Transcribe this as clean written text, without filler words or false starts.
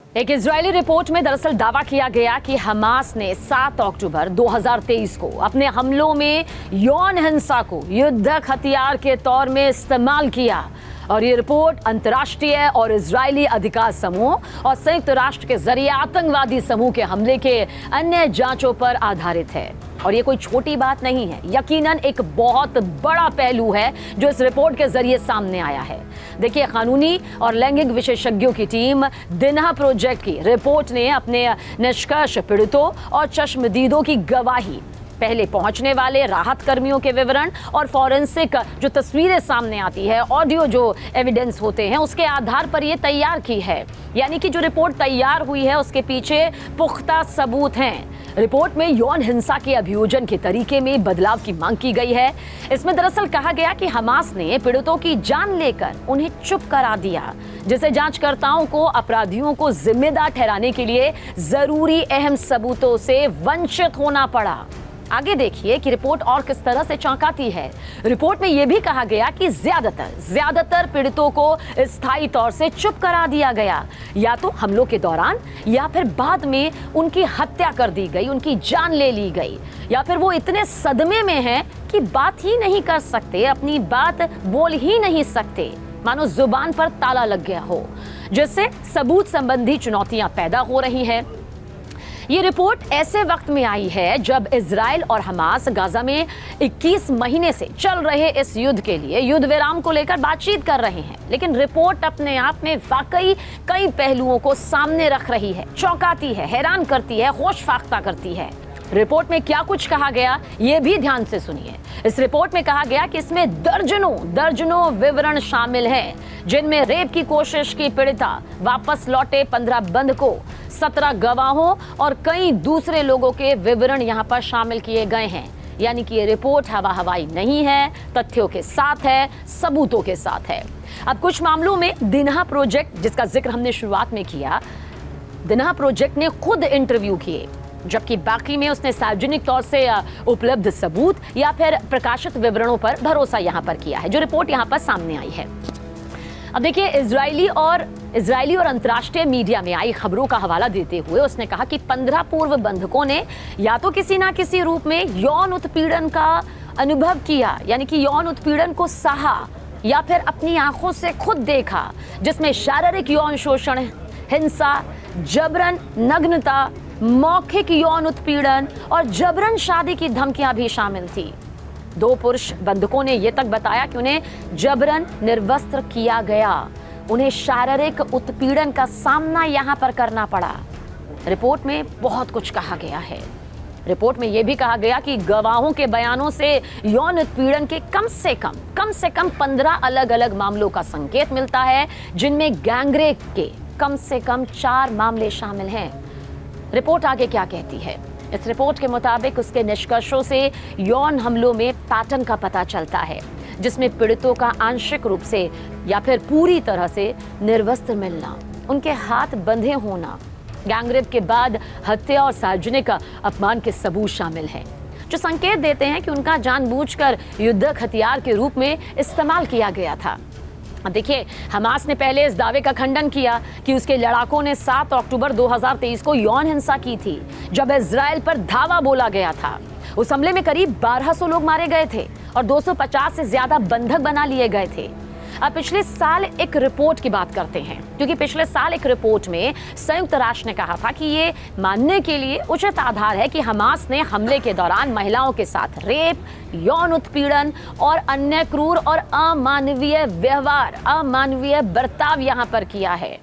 एक Israeli report में दरअसल दावा किया गया कि हमास ने 7 अक्टूबर 2023 को अपने हमलों में यौन हिंसा को युद्धक हथियार के तौर में इस्तेमाल किया। और ये रिपोर्ट अंतर्राष्ट्रीय और इजरायली अधिकार समूह और संयुक्त राष्ट्र के जरिए आतंकवादी समूह के हमले के अन्य जांचों पर आधारित है। और ये कोई छोटी बात नहीं है, यकीनन एक बहुत बड़ा पहलू है जो इस रिपोर्ट के जरिए सामने आया है। देखिए, कानूनी और लैंगिक विशेषज्ञों की टीम दिनहा प्रोजेक्ट की रिपोर्ट ने अपने निष्कर्ष, पीड़ितों और चश्मदीदों की गवाही, पहले पहुंचने वाले राहत कर्मियों के विवरण और फॉरेंसिक जो तस्वीरें सामने आती है, ऑडियो जो एविडेंस होते हैं, उसके आधार पर ये तैयार की है। यानी कि जो रिपोर्ट तैयार हुई है उसके पीछे पुख्ता सबूत हैं। रिपोर्ट में यौन हिंसा के अभियोजन के तरीके में बदलाव की मांग की गई है। इसमें दरअसल कहा गया कि हमास ने पीड़ितों की जान लेकर उन्हें चुप करा दिया, जिससे जांचकर्ताओं को अपराधियों को जिम्मेदार ठहराने के लिए जरूरी अहम सबूतों से वंचित होना पड़ा। आगे देखिए कि रिपोर्ट और किस तरह से चौंकाती है। रिपोर्ट में यह भी कहा गया कि ज्यादातर पीड़ितों को स्थायी तौर से चुप करा दिया गया, या तो हमलों के दौरान या फिर बाद में उनकी हत्या कर दी गई, उनकी जान ले ली गई, या फिर वो इतने सदमे में हैं कि बात ही नहीं कर सकते, अपनी बात बोल ही नहीं सकते, मानो जुबान पर ताला लग गया हो, जिससे सबूत संबंधी चुनौतियां पैदा हो रही हैं। ये रिपोर्ट ऐसे वक्त में आई है जब इजराइल और हमास गाजा में 21 महीने से चल रहे इस युद्ध के लिए युद्ध विराम को लेकर बातचीत कर रहे हैं। लेकिन रिपोर्ट अपने आप में वाकई कई पहलुओं को सामने रख रही है, चौंकाती है, हैरान करती है, होश फाख्ता करती है। रिपोर्ट में क्या कुछ कहा गया ये भी ध्यान से सुनिए। इस रिपोर्ट में कहा गया कि इसमें दर्जनों विवरण शामिल हैं, जिनमें रेप की कोशिश की पीड़िता, वापस लौटे 15 बंधकों, 17 गवाहों और कई दूसरे लोगों के विवरण यहाँ पर शामिल किए गए हैं। यानी कि ये रिपोर्ट हवाई नहीं है, तथ्यों के साथ है, सबूतों के साथ है। अब कुछ मामलों में दिनहा प्रोजेक्ट, जिसका जिक्र हमने शुरुआत में किया, दिनहा प्रोजेक्ट ने खुद इंटरव्यू किए, जबकि बाकी में उसने सार्वजनिक तौर से उपलब्ध सबूत या फिर प्रकाशित विवरणों पर भरोसा यहाँ पर किया है, जो रिपोर्ट यहाँ पर सामने आई है। अब देखिए, इजरायली और अंतर्राष्ट्रीय मीडिया में आई खबरों का हवाला देते हुए उसने कहा कि 15 पूर्व बंधकों ने या तो किसी ना किसी रूप में यौन उत्पीड़न का अनुभव किया, यानी कि यौन उत्पीड़न को सहा या फिर अपनी आंखों से खुद देखा, जिसमें शारीरिक यौन शोषण, हिंसा, जबरन नग्नता, मौखिक यौन उत्पीड़न और जबरन शादी की धमकियां भी शामिल थी। 2 पुरुष बंधकों ने यह तक बताया कि उन्हें जबरन निर्वस्त्र किया गया, उन्हें शारीरिक उत्पीड़न का सामना यहां पर करना पड़ा। रिपोर्ट में बहुत कुछ कहा गया है। रिपोर्ट में यह भी कहा गया कि गवाहों के बयानों से यौन उत्पीड़न के कम से कम 15 अलग अलग मामलों का संकेत मिलता है, जिनमें गैंगरेप के कम से कम 4 मामले शामिल हैं। रिपोर्ट आगे क्या कहती है? इस रिपोर्ट के मुताबिक उसके निष्कर्षों से यौन हमलों में पैटर्न का पता चलता है, जिसमें पीड़ितों का आंशिक रूप से या फिर पूरी तरह से निर्वस्त्र मिलना, उनके हाथ बंधे होना, गैंगरेप के बाद हत्या और सार्वजनिक अपमान के सबूत शामिल हैं, जो संकेत देते हैं कि उनका जानबूझकर युद्धक हथियार के रूप में इस्तेमाल किया गया था। अब देखिए, हमास ने पहले इस दावे का खंडन किया कि उसके लड़ाकों ने 7 अक्टूबर 2023 को यौन हिंसा की थी, जब इजराइल पर धावा बोला गया था। उस हमले में करीब 1200 लोग मारे गए थे और 250 से ज्यादा बंधक बना लिए गए थे। अब पिछले साल एक रिपोर्ट की बात करते हैं, क्योंकि पिछले साल एक रिपोर्ट में संयुक्त राष्ट्र ने कहा था कि ये मानने के लिए उचित आधार है कि हमास ने हमले के दौरान महिलाओं के साथ रेप, यौन उत्पीड़न और अन्य क्रूर और अमानवीय व्यवहार, अमानवीय बर्ताव यहां पर किया है।